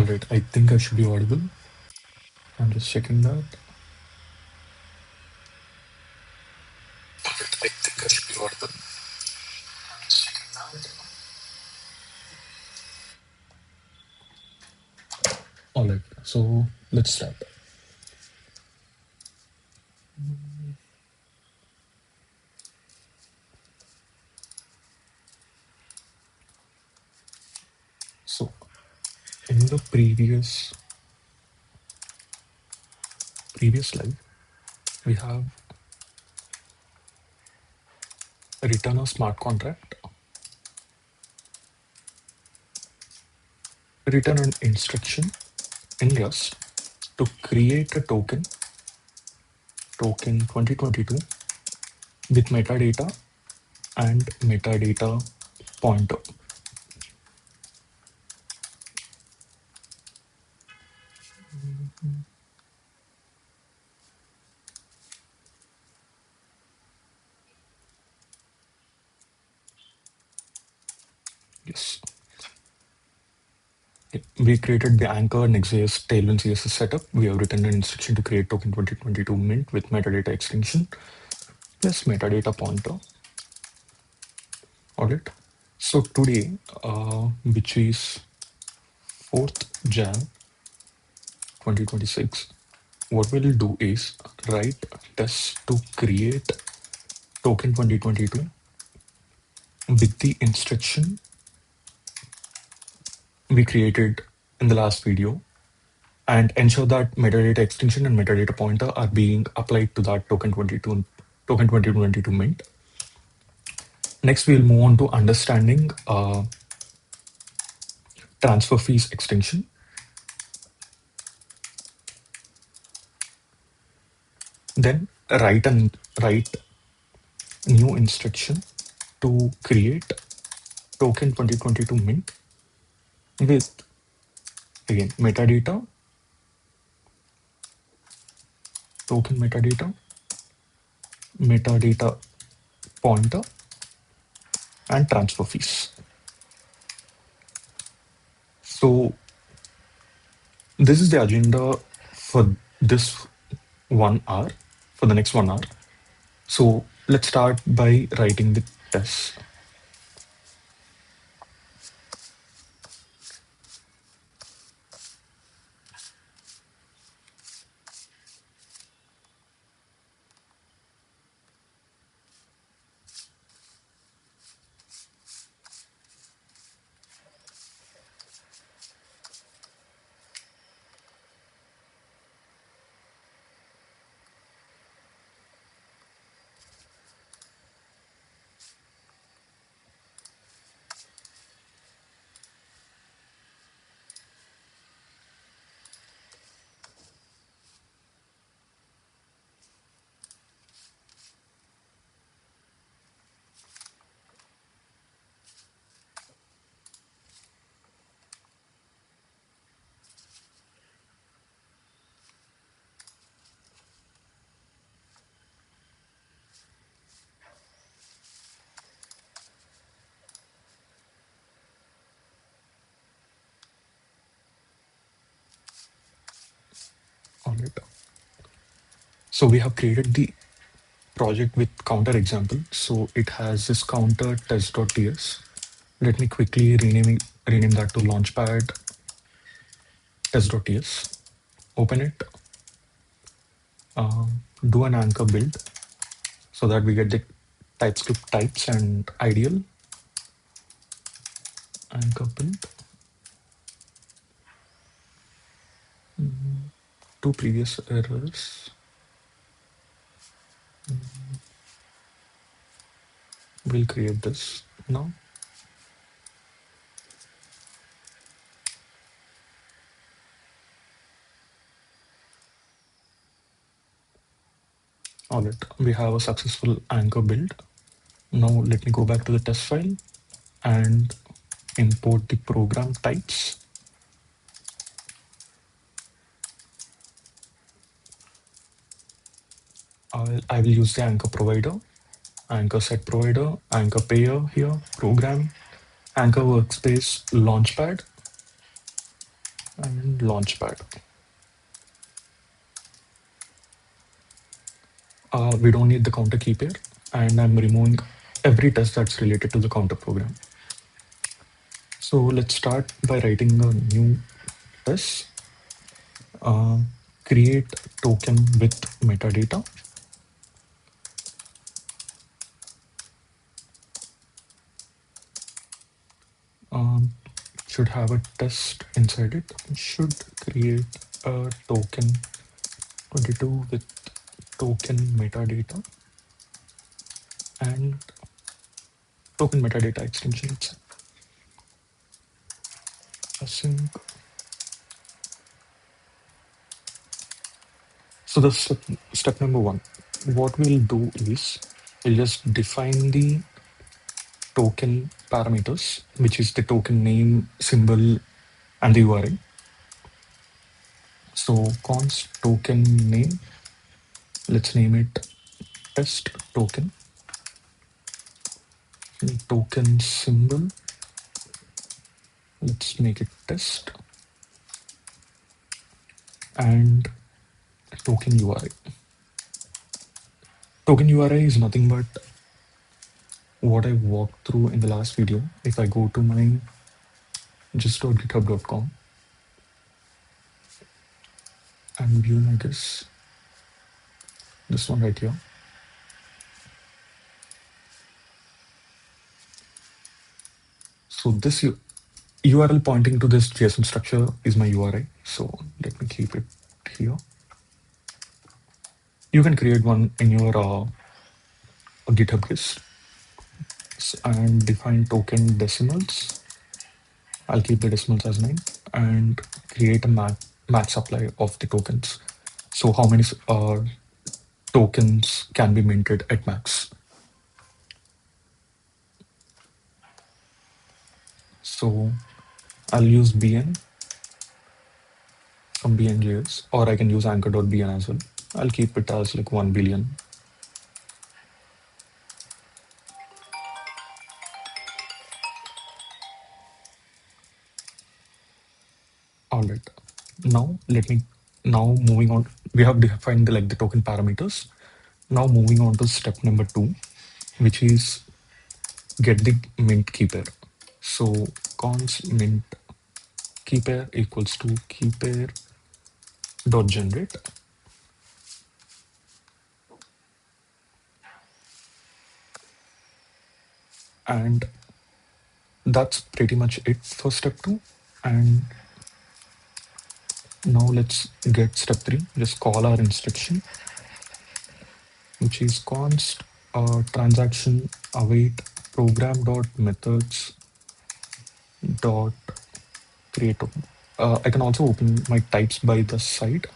Alright, I think I should be audible. I'm just checking that. Alright, I think I should be audible. I'm just checking that. Alright, so let's start. So in the previous slide, we have written a smart contract, written an instruction in Rust to create a token 2022 with metadata and metadata pointer. Yes. We created the Anchor Next.js Tailwind CSS setup. We have written an instruction to create token 2022 mint with metadata extension plus metadata pointer. Alright. So today, which is 4th Jan 2026, what we'll do is write tests to create token 2022 with the instruction we created in the last video, and ensure that metadata extension and metadata pointer are being applied to that token 2022 mint. Next, we'll move on to understanding transfer fees extension. Then write new instruction to create token 2022 mint with, again, metadata, token metadata pointer, and transfer fees. So this is the agenda for this 1 hour, for the next 1 hour. So let's start by writing the tests. All right. So we have created the project with counter example. So it has this counter test.ts. Let me quickly rename that to Launchpad test.ts. Open it. Do an anchor build so that we get the TypeScript types and ideal. Anchor build. Two previous errors. We'll create this now. All right, we have a successful anchor build. Now let me go back to the test file and import the program types. I will use the anchor provider, anchor set provider, anchor payer here, program, anchor workspace, launchpad. and Launchpad. We don't need the counter key pair, and I'm removing every test that's related to the counter program. So let's start by writing a new test. Create token with metadata. Should have a test inside it. Should create a token 22 with token metadata and token metadata extension itself. Async. So the step number one, what we'll do is we'll just define the token parameters, which is the token name, symbol, and the URI. So const token name, let's name it test token. Token symbol, let's make it test. And token URI. Token URI is nothing but what I walked through in the last video. If I go to my just.github.com and view, I guess this one right here. So this URL pointing to this JSON structure is my URI. So let me keep it here. You can create one in your GitHub list and define token decimals. I'll keep the decimals as 9 and create a max supply of the tokens. So how many tokens can be minted at max? So I'll use bn from bn.js, or I can use anchor.bn as well. I'll keep it as like 1 billion. All right. Now moving on. We have defined the token parameters. Now moving on to step number 2, which is get the mint key pair. So const mint key pair equals to key pair dot generate. And that's pretty much it for step 2. And now let's get step 3. Just call our instruction, which is const transaction await program dot methods dot create token. I can also open my types by the side.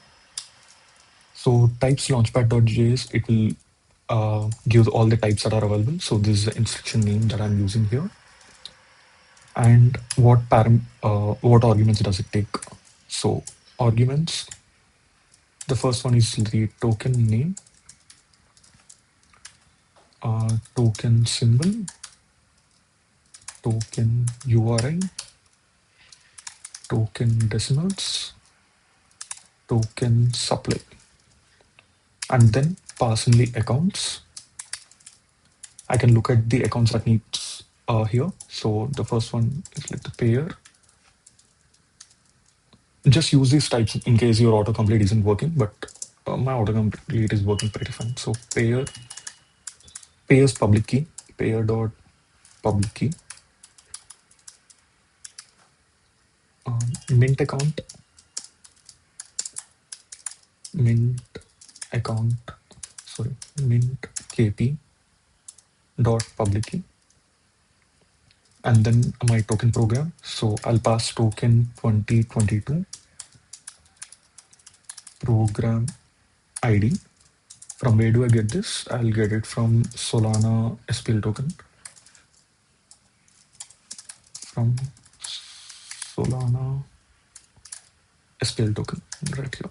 So types launchpad.js, it will give all the types that are available. So this is the instruction name that I'm using here. And what arguments does it take? So arguments, the first one is the token name, token symbol, token URI, token decimals, token supply, and then pass in the accounts. I can look at the accounts that needs here. So the first one is like the payer. Just use these types in case your autocomplete isn't working, but my autocomplete is working pretty fine. So payer's public key, payer dot public key, mint account, mint account, sorry, mint kp dot public key, and then my token program. So I'll pass token2022 program ID. From where do I get this? I'll get it from Solana SPL token. From Solana SPL token right here.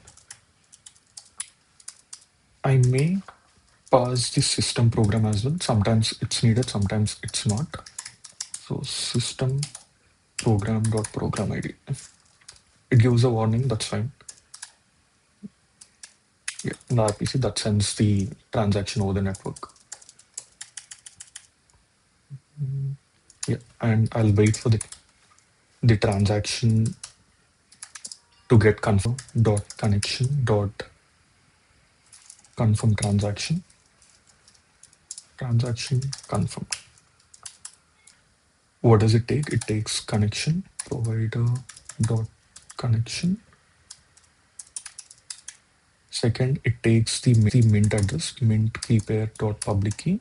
I may pass the system program as well. Sometimes it's needed, sometimes it's not. So system program dot program ID. it gives a warning, that's fine. Yeah, in the RPC that sends the transaction over the network. Yeah, and I'll wait for the transaction to get confirm dot connection dot confirm transaction confirm. What does it take? It takes connection provider dot connection. Second, it takes the mint address, mint key pair dot public key.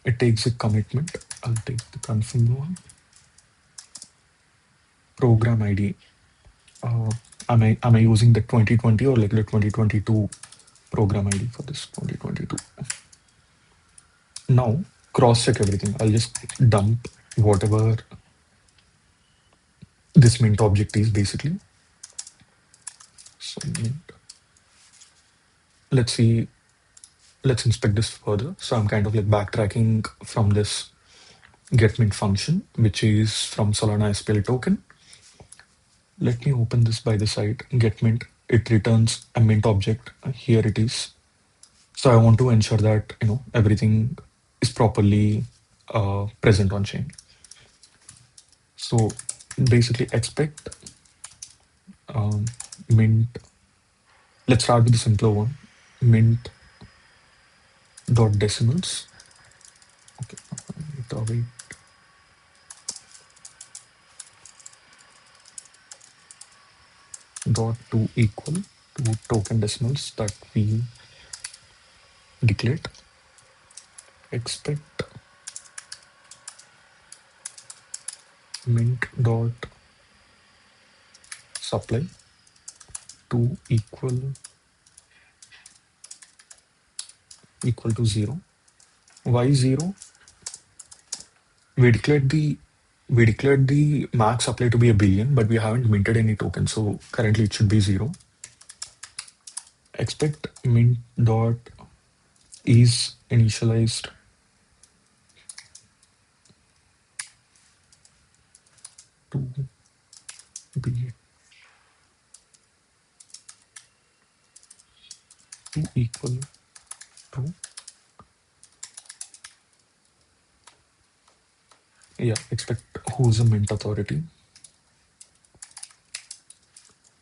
It takes a commitment. I'll take the confirm one. Program ID. Am I using the 2020 or like the 2022 program ID for this 2022? Now cross check everything. I'll just dump whatever this mint object is basically. So mint. Let's see. Let's inspect this further. So I'm kind of like backtracking from this get mint function, which is from Solana SPL token. Let me open this by the side. Get mint. It returns a mint object. Here it is. So I want to ensure that everything is properly present on chain. So basically expect mint. Let's start with the simpler one. Mint dot decimals. Okay, wait. Dot to equal to token decimals that we declared. Expect mint dot supply to equal to 0. Why 0? We declared the max supply to be 1 billion, but we haven't minted any tokens, so currently it should be 0. Expect mint dot is initialized to be to equal to expect who's the mint authority.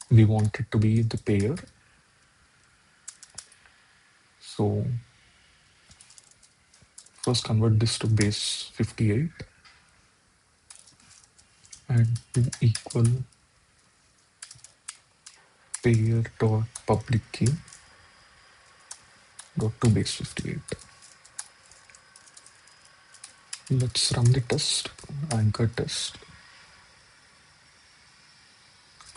We want it to be the payer. So first convert this to base 58 and to equal payer dot public key dot to base 58. Let's run the test, anchor test.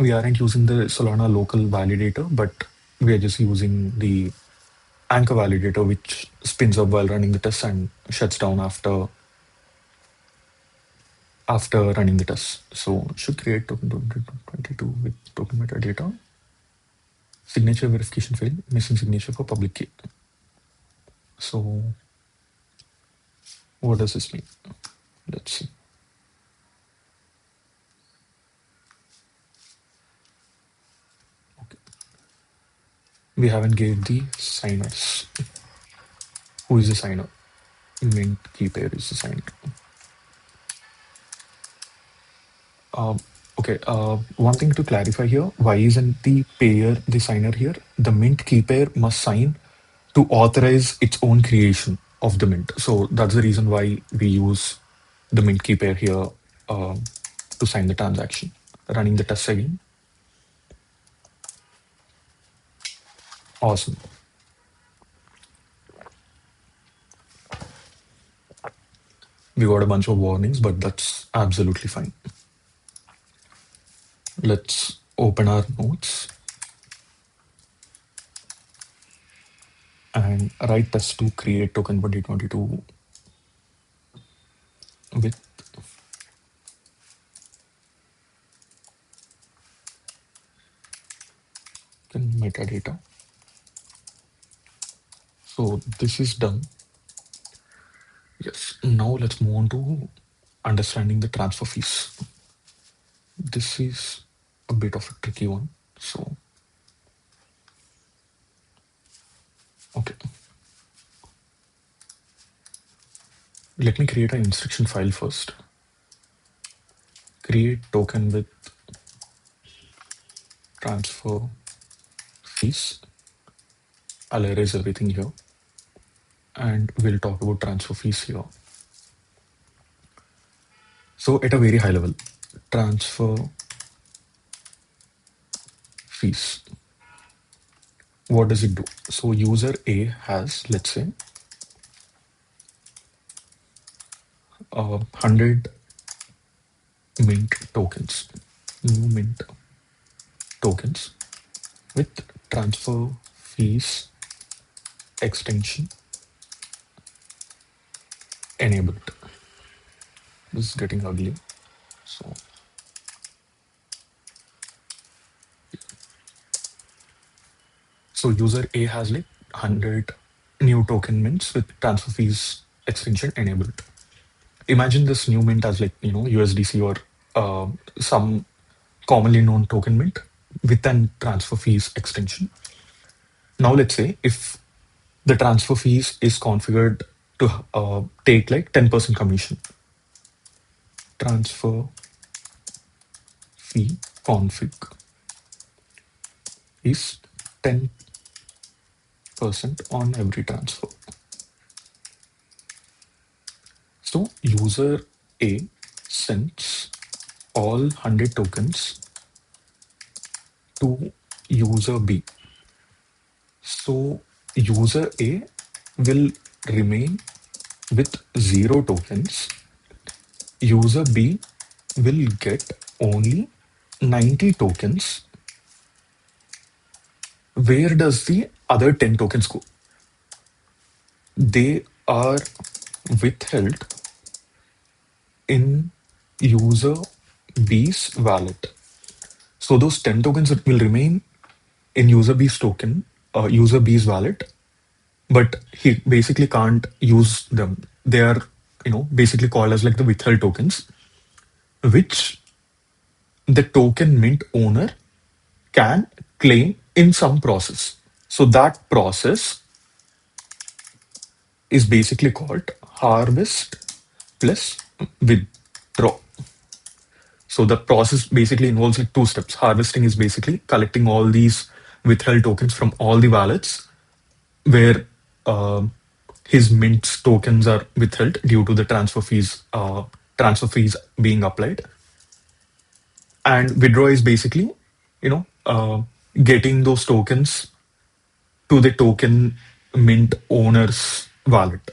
We aren't using the Solana local validator, but we are just using the anchor validator, which spins up while running the test and shuts down after running the test. So should create Token2022 with token metadata. Signature verification failed, missing signature for public key. So what does this mean? Let's see. Okay. We haven't gave the signers. Who is the signer? Mint key pair is the signer. Okay, one thing to clarify here, why isn't the payer the signer here? The mint key pair must sign to authorize its own creation of the mint. So that's the reason why we use the mint key pair here to sign the transaction. Running the test again. Awesome. We got a bunch of warnings, but that's absolutely fine. Let's open our notes and write test to create Token2022 with metadata. So this is done. Yes, now let's move on to understanding the transfer fees. This is a bit of a tricky one. So, okay. Let me create an instruction file first. Create token with transfer fees. I'll erase everything here. And we'll talk about transfer fees here. So at a very high level, transfer fees. What does it do? So user A has, let's say, 100 mint tokens, new mint tokens with transfer fees extension enabled. This is getting ugly. So user A has like 100 new token mints with transfer fees extension enabled. Imagine this new mint as like, USDC or some commonly known token mint with an transfer fees extension. Now let's say if the transfer fees is configured to take like 10% commission. Transfer fee config is 10% on every transfer. So user A sends all 100 tokens to user B. So user A will remain with 0 tokens. User B will get only 90 tokens. Where does the other 10 tokens go? They are withheld in user B's wallet. So those 10 tokens will remain in user B's wallet, but he basically can't use them. They are, basically called as like the withheld tokens, which the token mint owner can claim in some process. So that process is basically called harvest plus withdraw. So the process basically involves like 2 steps. Harvesting is basically collecting all these withheld tokens from all the wallets where his mint's tokens are withheld due to the transfer fees being applied. And withdraw is basically, getting those tokens to the token mint owner's wallet.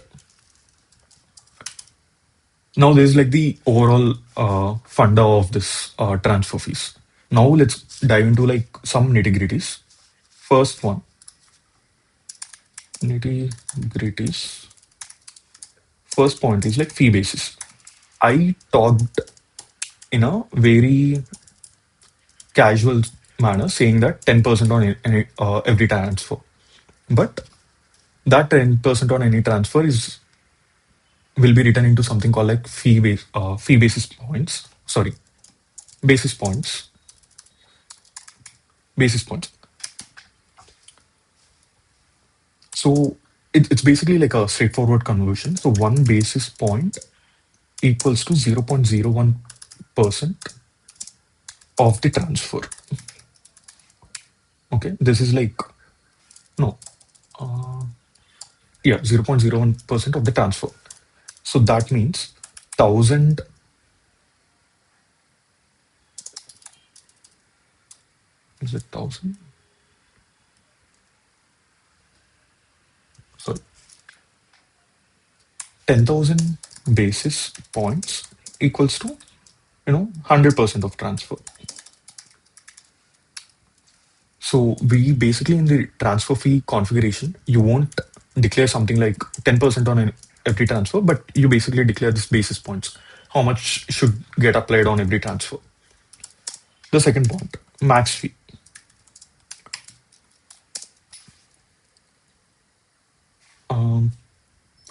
Now there's like the overall funda of this transfer fees. Now let's dive into like some nitty-gritties. First one, nitty-gritties. First point is like fee basis. I talked in a very casual manner saying that 10% on every transfer. But that 10% on any transfer is will be written into something called like fee basis points. Sorry, basis points. Basis points. So it's basically like a straightforward conversion. So 1 basis point equals to 0.01% of the transfer. Okay, this is like, no, yeah, 0.01% of the transfer. So that means 1,000, is it 1,000? Sorry, 10,000 basis points equals to, 100% of transfer. So we basically in the transfer fee configuration, you won't declare something like 10% on every transfer, but you basically declare this basis points. How much should get applied on every transfer? The second point, max fee.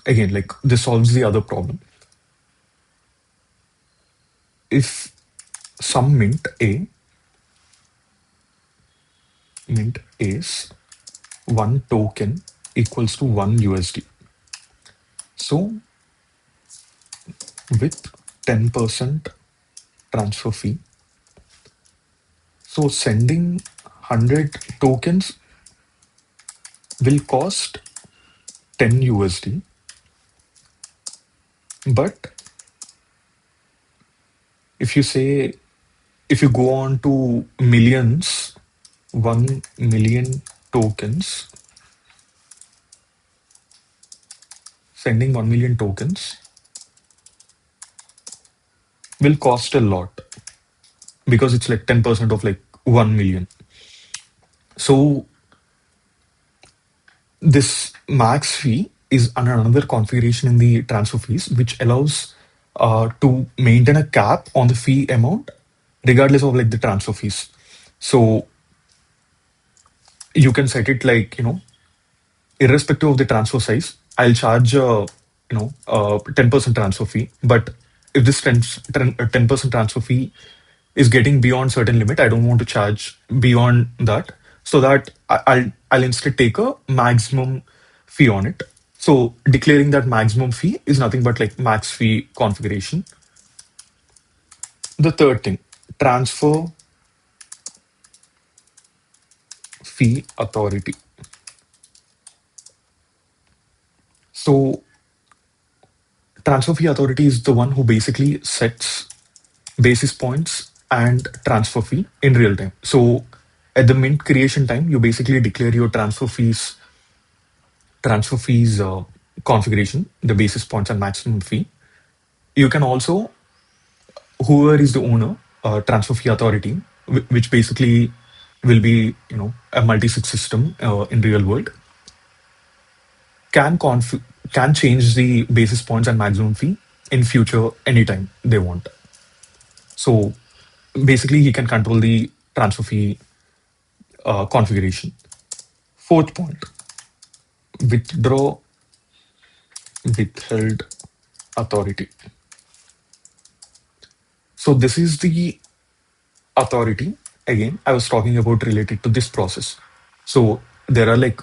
Again, like this solves the other problem. If some mint is one token equals to one USD. So with 10% transfer fee, so sending 100 tokens will cost 10 USD. But if you say, if you go on to millions, 1 million tokens, sending 1 million tokens will cost a lot because it's like 10% of like 1 million. So this max fee is another configuration in the transfer fees, which allows to maintain a cap on the fee amount regardless of like the transfer fees. So you can set it like, irrespective of the transfer size, I'll charge 10% transfer fee. But if this 10% transfer fee is getting beyond certain limit, I don't want to charge beyond that, so that I'll instead take a maximum fee on it. So declaring that maximum fee is nothing but like max fee configuration. The third thing, transfer fee authority. So transfer fee authority is the one who basically sets basis points and transfer fee in real time. So at the mint creation time, you basically declare your transfer fees configuration, the basis points and maximum fee. You can also, whoever is the owner, transfer fee authority, which basically will be a multi-sig system in real world, can can change the basis points and maximum fee in future anytime they want. So basically, he can control the transfer fee configuration. Fourth point, withdraw withheld authority. So this is the authority, again, I was talking about related to this process. So there are like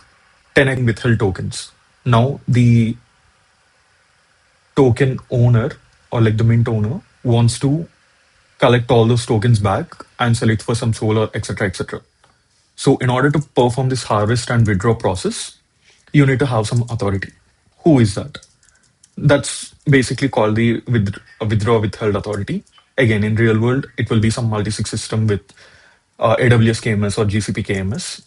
10 withheld tokens. Now the token owner or like the mint owner wants to collect all those tokens back and sell it for some solar, etc., etc. So in order to perform this harvest and withdraw process, you need to have some authority. Who is that? That's basically called the withdraw withheld authority. Again, in real world, it will be some multi-sig system with AWS KMS or GCP KMS.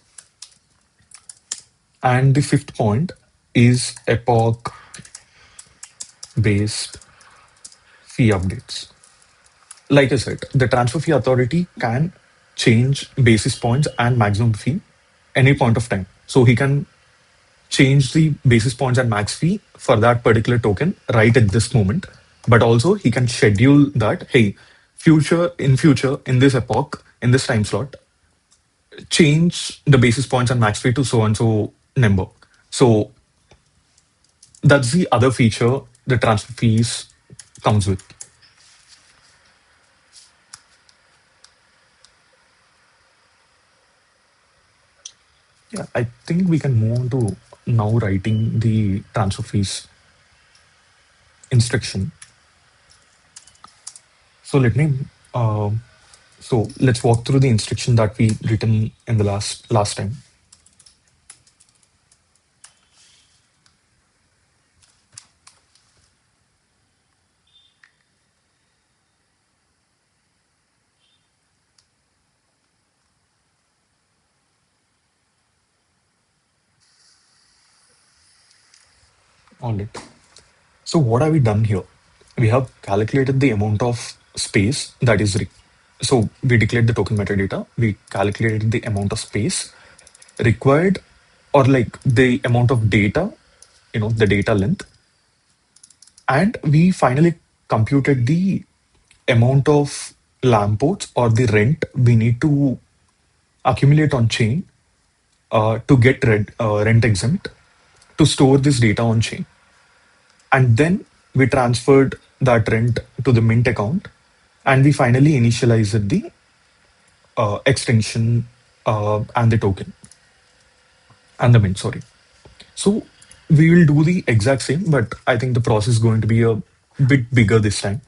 And the fifth point is epoch-based fee updates. Like I said, the transfer fee authority can change basis points and maximum fee any point of time. So he can change the basis points and max fee for that particular token right at this moment. But also he can schedule that, hey, future in this epoch, in this time slot, change the basis points and max fee to so and so number. So that's the other feature the transfer fees comes with. Yeah, I think we can move on to now writing the transfer fees instruction. So let me so let's walk through the instruction that we written in the last time. All right. So what have we done here? We have calculated the amount of space that is so we declared the token metadata. We calculated the amount of space required, or like the amount of data, the data length, and we finally computed the amount of lamp or the rent we need to accumulate on chain to get rent exempt to store this data on chain. And then we transferred that rent to the mint account And we finally initialized the extension and the token and the mint, sorry. So we will do the exact same, but I think the process is going to be a bit bigger this time.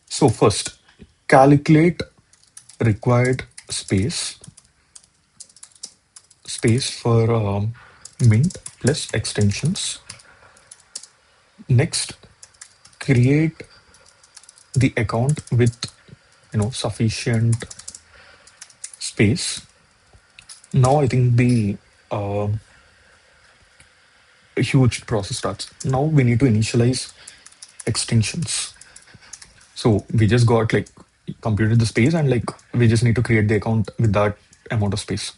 So first, calculate required space for mint plus extensions. Next, create the account with sufficient space. Now I think the uh, huge process starts. Now we need to initialize extensions. So we just got like computed the space and like we just need to create the account with that amount of space.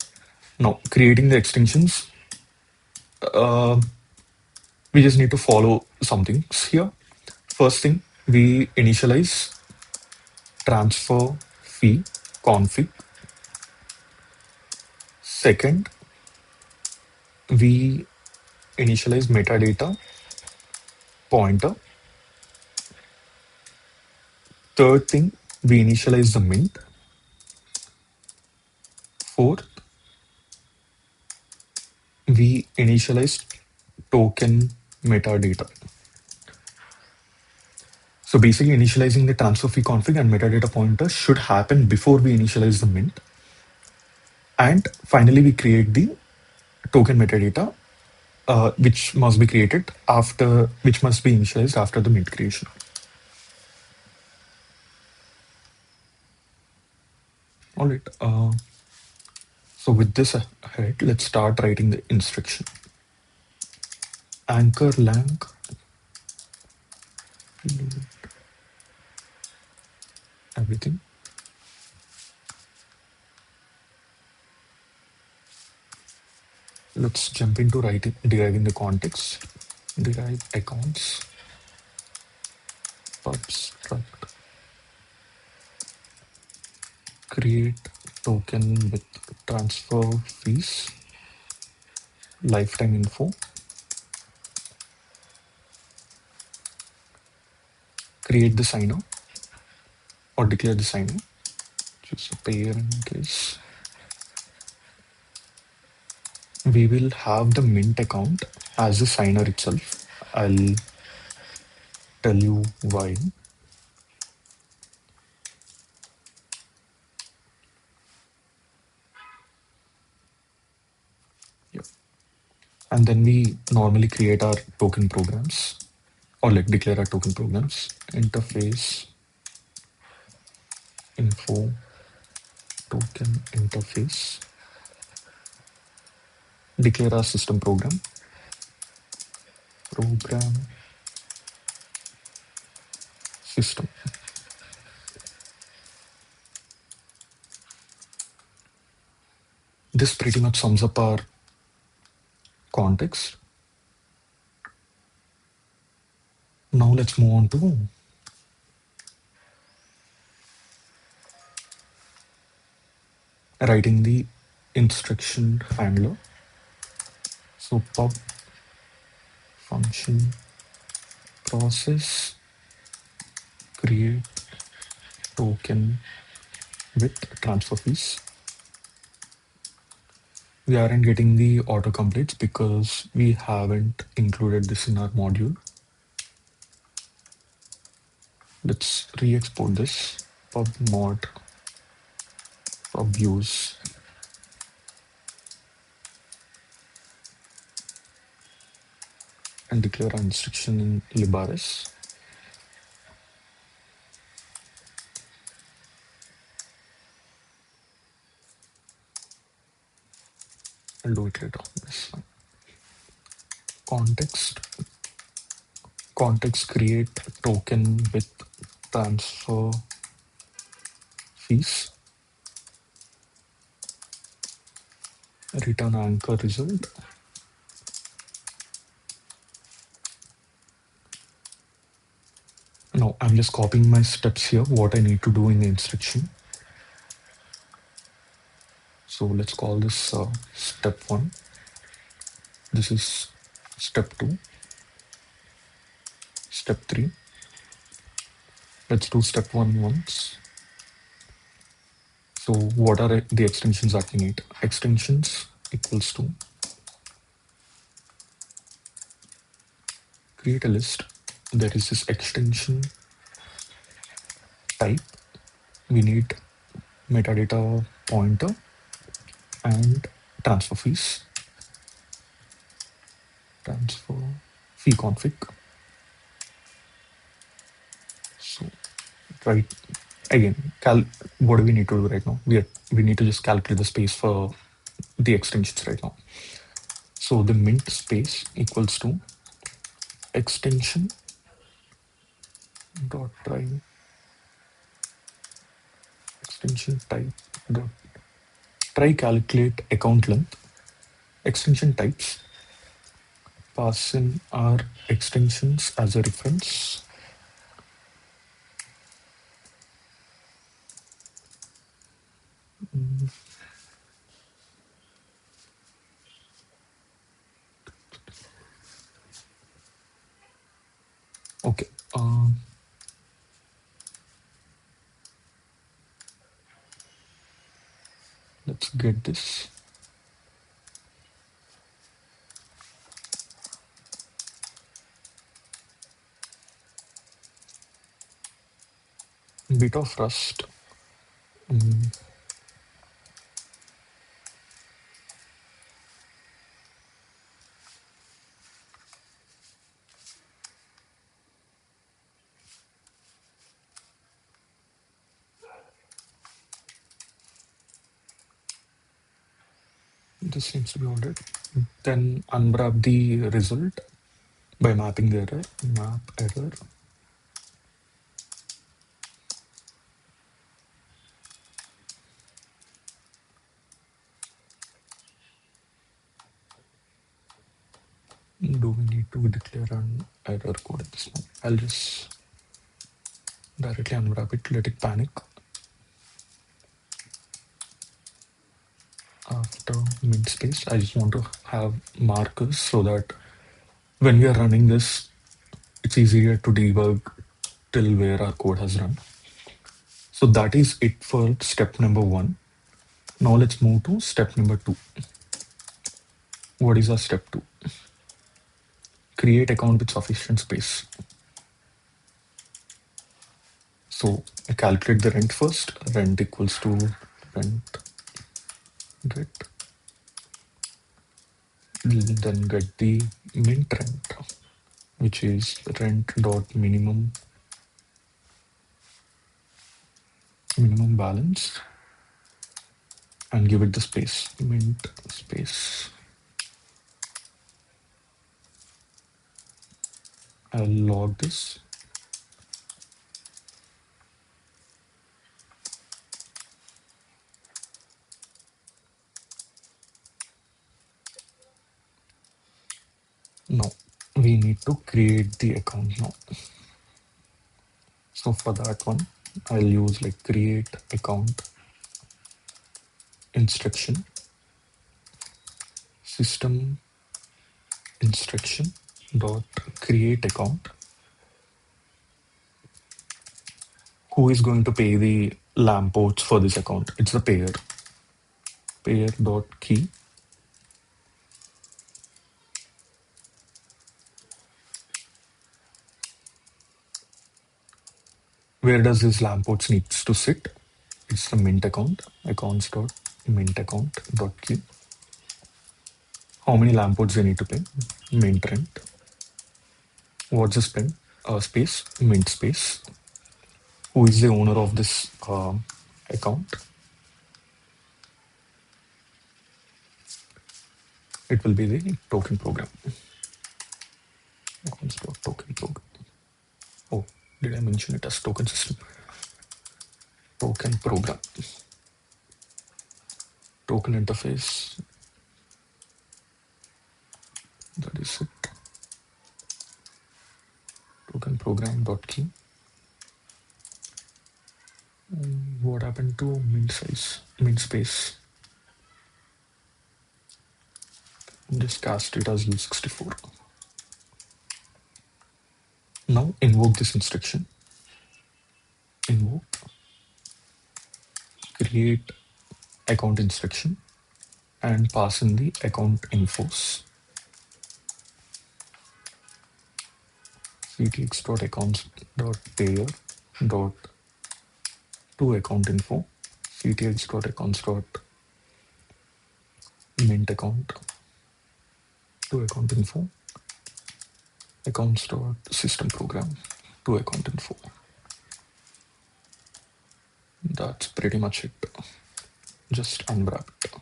Now creating the extensions, uh, we just need to follow some things here. First thing, we initialize transfer fee config. Second, we initialize metadata pointer. Third thing, we initialize the mint. Fourth, we initialize token metadata. So basically initializing the transfer fee config and metadata pointer should happen before we initialize the mint. And finally, we create the token metadata, which must be created after, which must be initialized after the mint creation. All right. So with this ahead, let's start writing the instruction. Anchor lang everything. Let's jump into writing, deriving the context. Derive accounts, subtract, create token with transfer fees, lifetime info, create the signer or declare the signer, just a pair in case. We will have the mint account as the signer itself. I'll tell you why. Yeah. And then we normally create our token programs or like declare our token programs. Interface info token interface. Declare our system program system. This pretty much sums up our context. Now let's move on to writing the instruction handler. So pub function process create token with transfer fees. We aren't getting the autocompletes because we haven't included this in our module. Let's re-export this pub mod pub use and declare our instruction in librs. I'll do it later. This context create token with transfer fees. Return anchor result. No, I'm just copying my steps here, what I need to do in the instruction. So let's call this step 1. This is step 2, step 3, Let's do step one once. So what are the extensions that we need? Extensions equals to create a list. There is this extension type. We need metadata pointer and transfer fees. Transfer fee config. So right again, what do we need to do right now? We need to just calculate the space for the extensions right now. So the mint space equals to extension dot try extension type dot try calculate account length. Extension types, pass in our extensions as a reference. Okay. Let's get this. Bit of Rust. This seems to be ordered. Then unwrap the result by mapping the error. Map error. Do we need to declare an error code at this point? I'll just directly unwrap it, let it panic. After mid space, I just want to have markers so that when we are running this, it's easier to debug till where our code has run. So that is it for step number one. Now let's move to step number two. What is our step two? Create account with sufficient space. So I calculate the rent first. Rent equals to rent get, then get the mint rent, which is rent dot minimum balance, and give it the space, mint space. I'll log this. Now we need to create the account now. So for that one, I'll use like create account instruction, system instruction dot create account. Who is going to pay the lamp ports for this account? It's the payer. Payer dot key. Where does this lamp ports needs to sit? It's the mint account. Accounts dot mint account dot key. How many lamp ports they need to pay? Mint rent. What's the spend? Space, mint space. Who is the owner of this account? It will be the token program. Token program. Oh, did I mention it as token system? Token program. Token interface. That is it. Token program dot key. What happened to mint size, mint space? Just cast it as U64. Now invoke this instruction. invoke create account instruction and pass in the account infos ctx.accounts.payer dot to account info ctx.accounts.mint account to account info accounts.system program to account info. That's pretty much it. Just unwrap it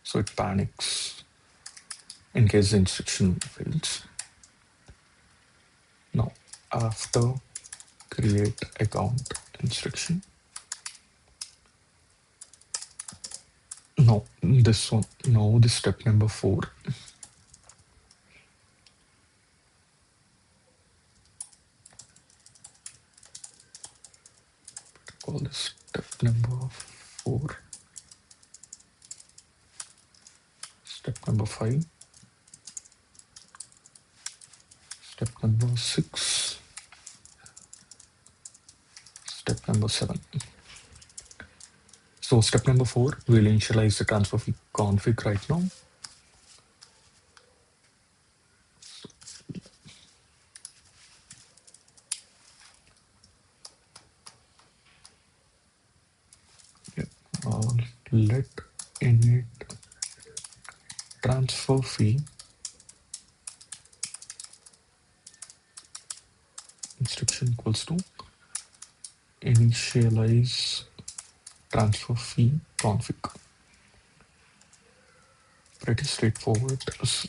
so it panics in case the instruction fails. Now, after create account instruction, no, this one, no, this step number 4. Call this step number 4. Step number 5. Step number 6. Step number 7. So step number 4, we'll initialize the transfer fee config right now. Let init transfer fee instruction equals to initialize transfer fee config. Pretty straightforward.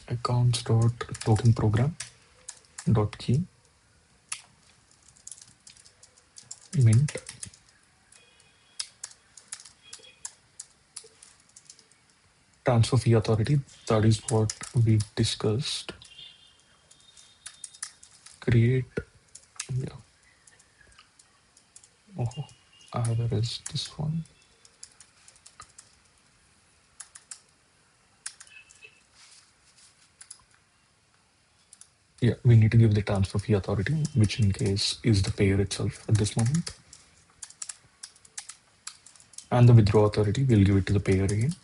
Accounts.tokenprogram.key mint transfer fee authority. That is what we discussed. Create, yeah. Oh, there is this one. Yeah, we need to give the transfer fee authority, which in case is the payer itself at this moment. And the withdraw authority, we'll give it to the payer again.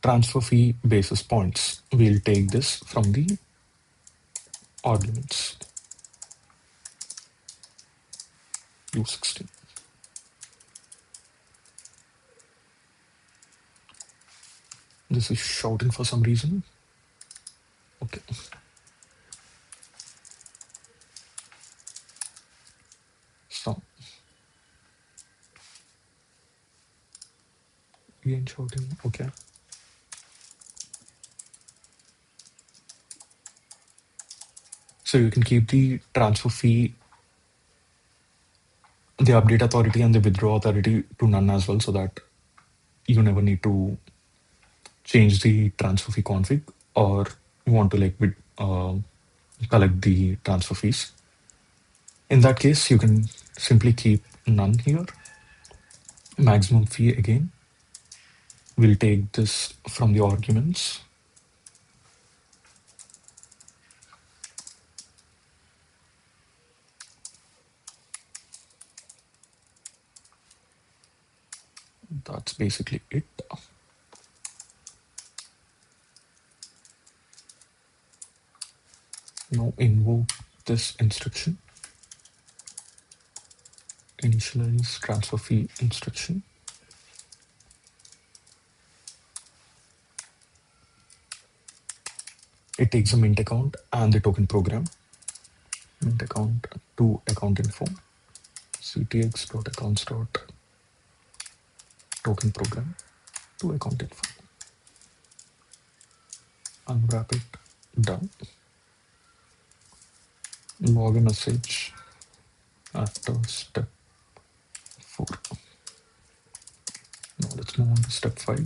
Transfer fee basis points. We'll take this from the arguments. U16. This is shouting for some reason. Okay. So, again shouting. Okay. So you can keep the transfer fee, the update authority and the withdraw authority to none as well, so that you never need to change the transfer fee config or want to like collect the transfer fees. In that case, you can simply keep none here. Maximum fee again. We'll take this from the arguments. That's basically it. Now invoke this instruction. Initialize transfer fee instruction. It takes a mint account and the token program. Mint account to account info. ctx.accounts.token program to account info. Unwrap it. Done. Log a message after step 4. Now let's move on to step 5.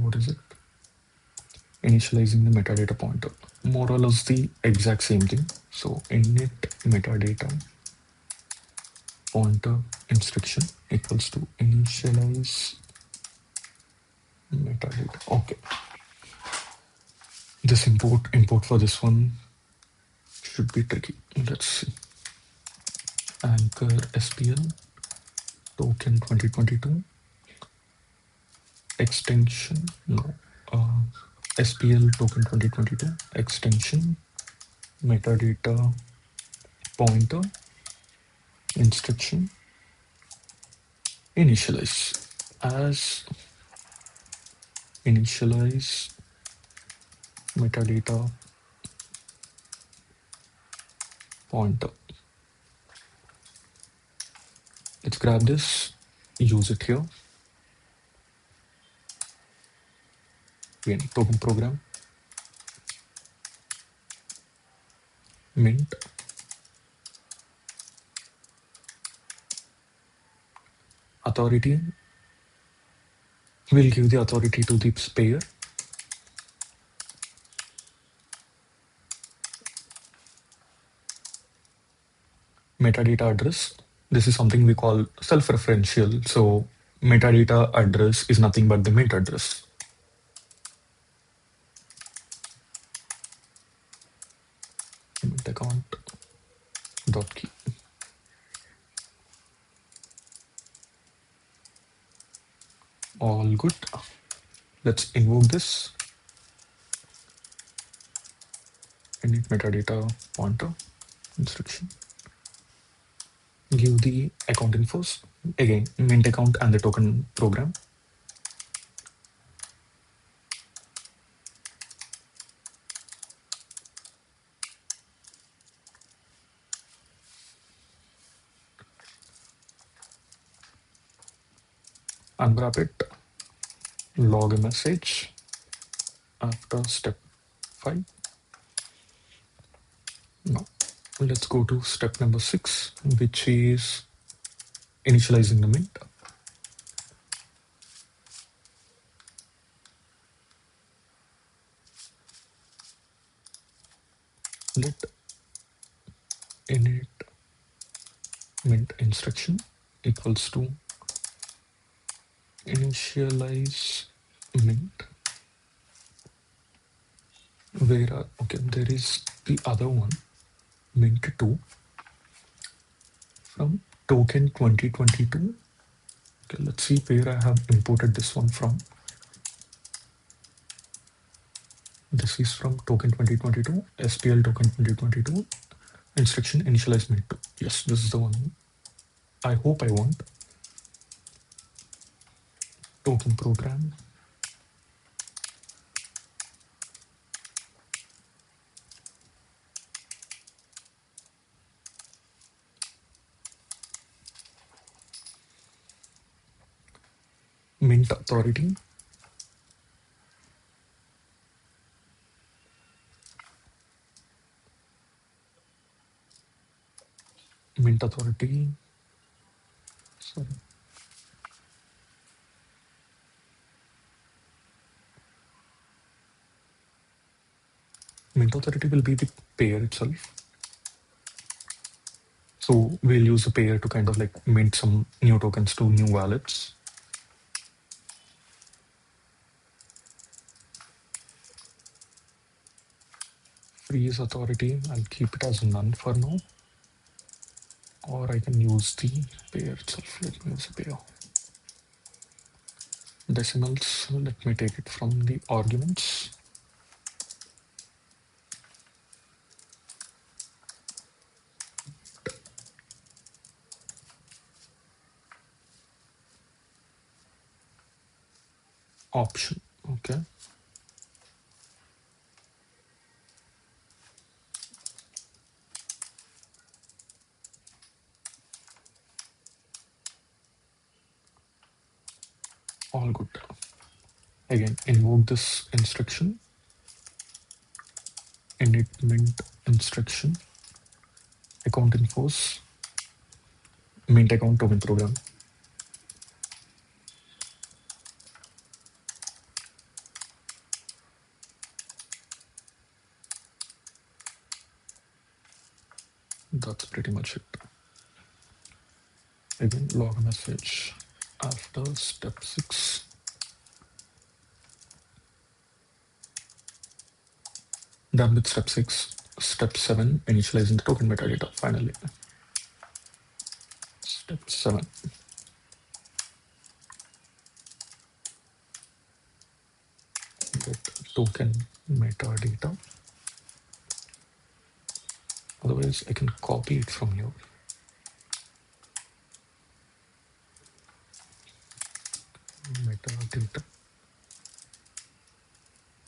What is it? Initializing the metadata pointer. More or less the exact same thing. So init metadata pointer instruction equals to initialize metadata. Okay. This import for this one should be tricky. Let's see. Anchor SPL token 2022 extension. No. SPL token 2022 extension metadata pointer instruction initialize as initialize metadata pointer. Let's grab this, use it here. Again, token program mint authority. We'll give the authority to the payer. Metadata address. This is something we call self-referential. So metadata address is nothing but the mint address. Mint account dot key. All good. Let's invoke this. Init metadata pointer instruction. Give the account infos. Again, mint account and the token program. Unwrap it. Log a message after step 5. Now, let's go to step number 6, which is initializing the mint. Let init mint instruction equals to initialize mint. Okay, there is the other one, mint 2 from token 2022. Okay, let's see where I have imported this one from. This is from token 2022, SPL token 2022, instruction initialize mint 2. Yes, this is the one. I hope I want. Token program. Mint authority. Mint authority. Sorry. Mint authority will be the payer itself. So we'll use the payer to kind of like mint some new tokens to new wallets. Freeze authority, I'll keep it as none for now. Or I can use the payer itself. Let me use the payer. Decimals, let me take it from the arguments. Option, okay. All good. Again, invoke this instruction. Init mint instruction. Account infos. Mint account token program. That's pretty much it. Again, log message after step 6. Done with step 6. Step 7, initializing the token metadata finally. Step 7. Get token metadata. Otherwise, I can copy it from here. Metadata.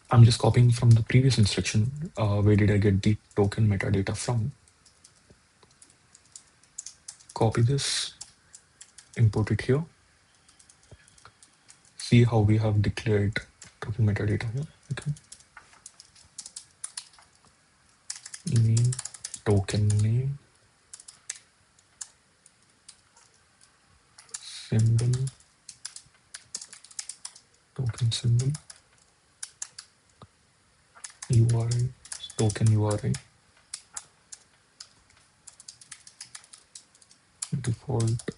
I'm just copying from the previous instruction. Where did I get the token metadata from? Copy this, import it here. See how we have declared token metadata here. Okay. Name, token name, symbol, token symbol, URI, token URI, default.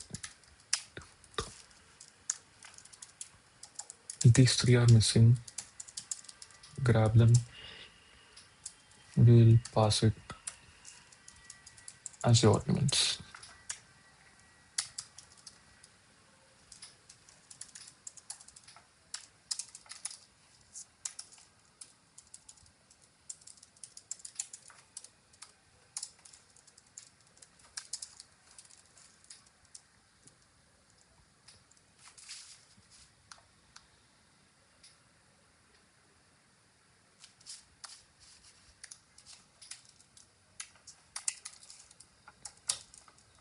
These three are missing. Grab them. We'll pass it as the arguments.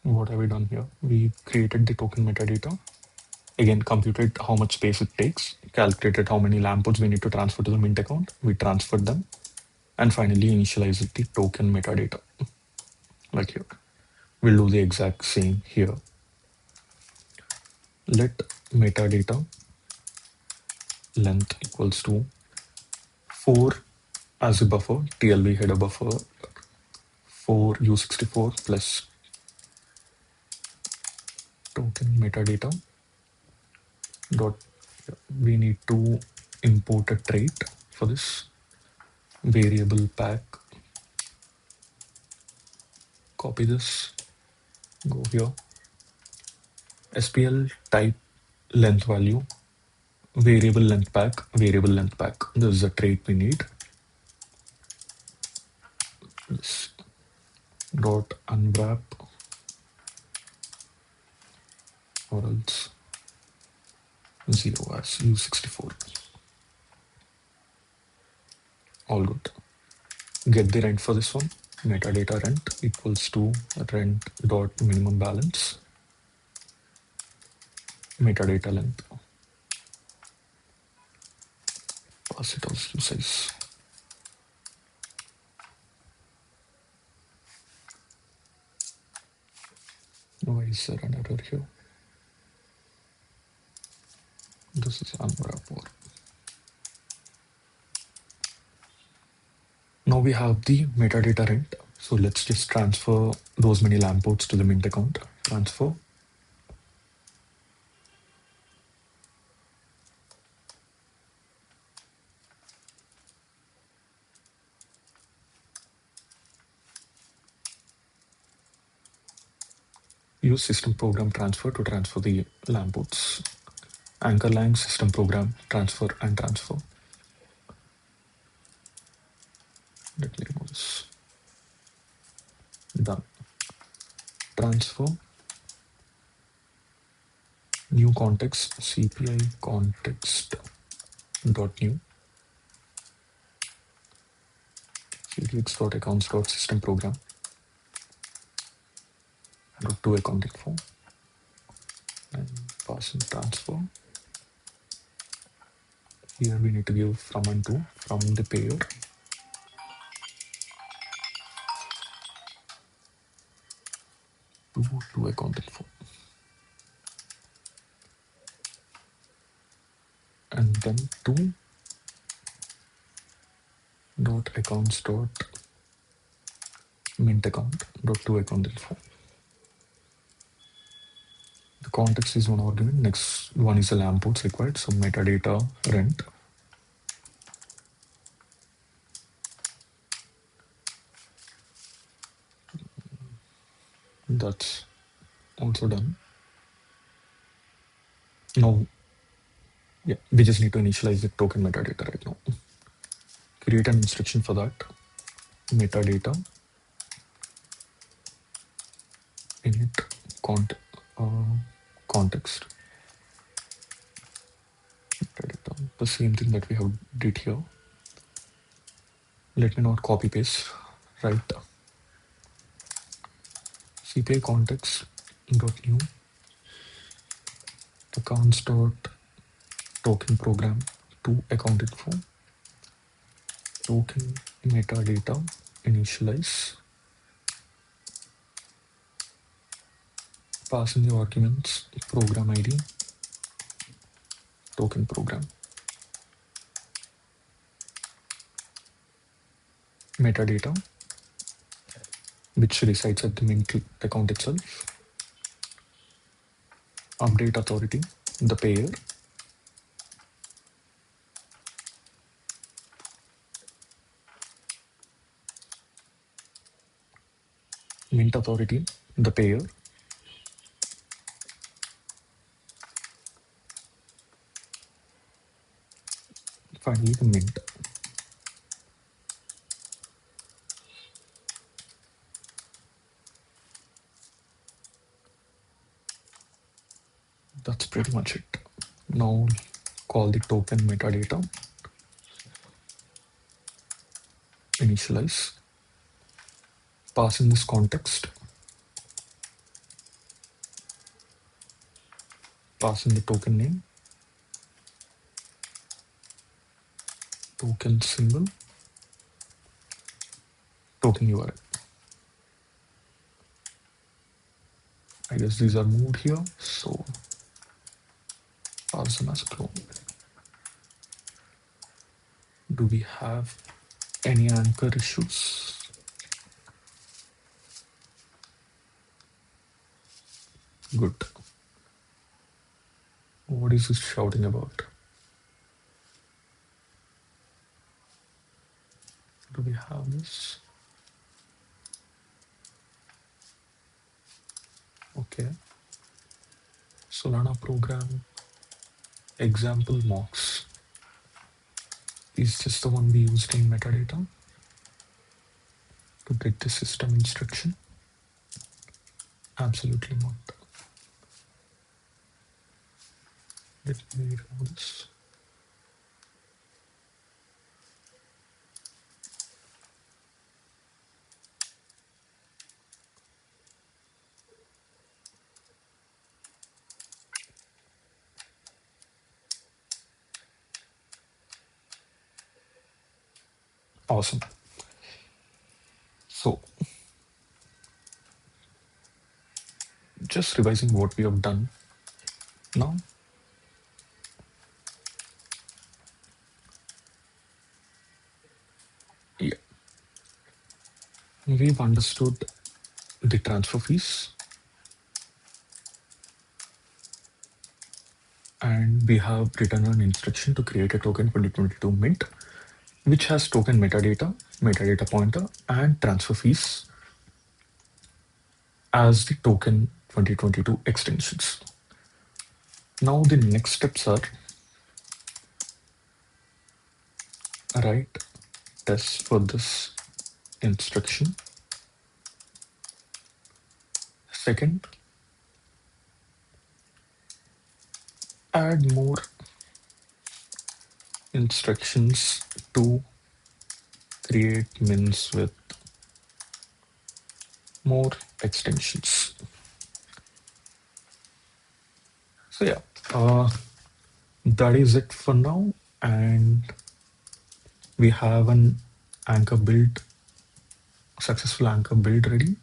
What have we done here? We created the token metadata. Again, computed how much space it takes, calculated how many lampoods we need to transfer to the Mint account. We transferred them, and finally initialized the token metadata, like here. We'll do the exact same here. Let metadata length equals to 4 as a buffer, TLB header buffer, 4 U64 plus token metadata dot. We need to import a trait for this variable pack. Copy this, go here. SPL type length value, variable length pack, variable length pack. This is the trait we need. This dot unwrap or else 0 as U64. All good. Get the rent for this one. Metadata rent equals to rent dot minimum balance. Metadata length. Pass it as usize. Why is there an error here? This is unwrap or. Now we have the metadata rent. So let's just transfer those many lampoods to the Mint account. Transfer. Use system program transfer to transfer the lampoods. Anchor line system program transfer and transfer. Let me remove this. Done. Transfer. New context CPI context dot new cdx dot accounts dot system program dot to account info and pass and transfer. Here we need to give from and to from the payer. To account info. And then to dot accounts dot mint account dot to account info. The context is one argument. Next one is the lampoods required. So metadata rent That's also done. Now, yeah, we just need to initialize the token metadata right now. Create an instruction for that. Metadata init context metadata. The same thing that we have did here. Let me not copy paste. Right. CPI context dot new accounts dot token program to account info token metadata initialize. Pass in the arguments program ID token program metadata which resides at the mint account itself. Update authority the payer. Mint authority the payer. Finally the mint. That's pretty much it. Now call the token metadata initialize. Pass in this context. Pass in the token name, token symbol, token URL. I guess these are moved here, so pass them as a clone. Do we have any anchor issues? Good. What is this shouting about? Do we have this? Okay. Solana program example mocks. Is this the one we used in metadata to get the system instruction? Absolutely not. Let me remove this. Awesome. So just revising what we have done now. Yeah. We've understood the transfer fees and we have written an instruction to create a token 2022 mint, which has token metadata, metadata pointer, and transfer fees as the token 2022 extensions. Now the next steps are write tests for this instruction. Second, add more instructions to create mints with more extensions. So yeah, that is it for now, and we have an anchor build, successful anchor build ready.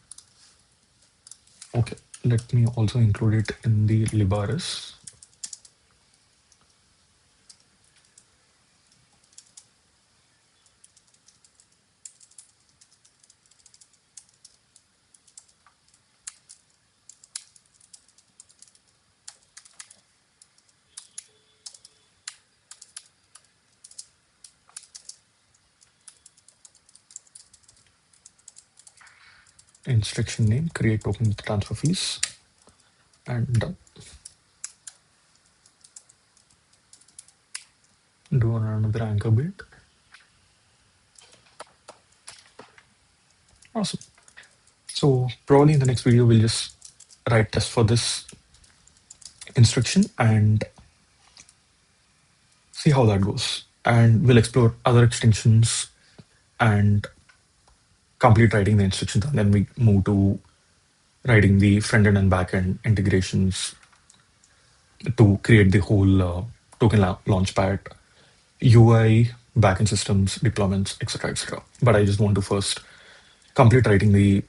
Okay, let me also include it in the Libaris. instruction name, create token with transfer fees, and done. Do another anchor build. Awesome. So probably in the next video, we'll just write test for this instruction and see how that goes. And we'll explore other extensions and complete writing the instructions. And then we move to writing the front end and back end integrations to create the whole token launchpad, UI, backend systems, deployments, etc., etc. But I just want to first complete writing the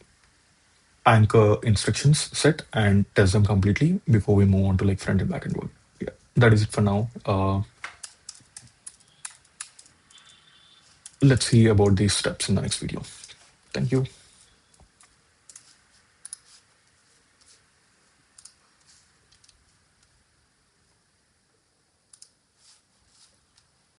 anchor instructions set and test them completely before we move on to like front and back end work. Yeah, that is it for now. Let's see about these steps in the next video. Thank you.